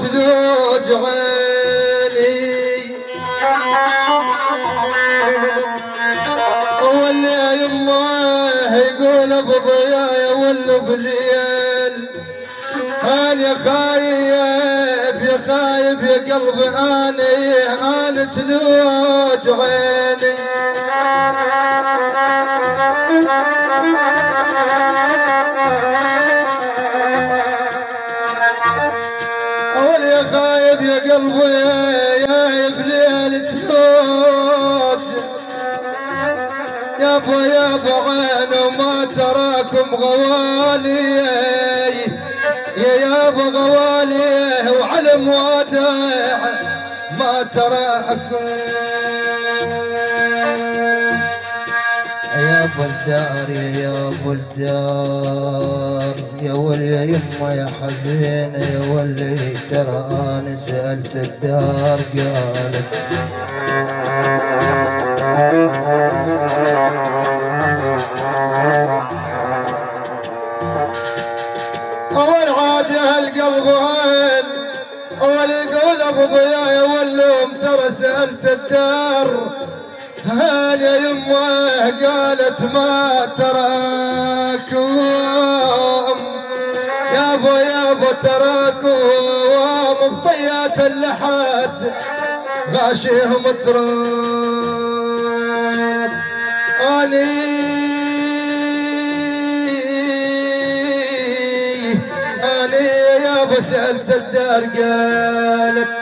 تلوج عيني واللي يمه يقول بضياء ولا بليل انا خايب يا خايب يا قلبي انا تلوج عيني اول يا خايب يا قلبي يا بليل تلوج يابا يابا عين وما تراكم غوالي يا يابا غوالي وعلى موادع ما تراكم يا بلدار يا بلدار يا ولي يما يا حزين يا ولي ترى انا سألت الدار قالت اول عادة القلب وين اول يقول ابو ضياء يولهم ترى سألت الدار هاني يمه قالت ما تراكم يابا يابا تراكم بطيات اللحد غاشيهم تراب اني يابا سألت الدار قالت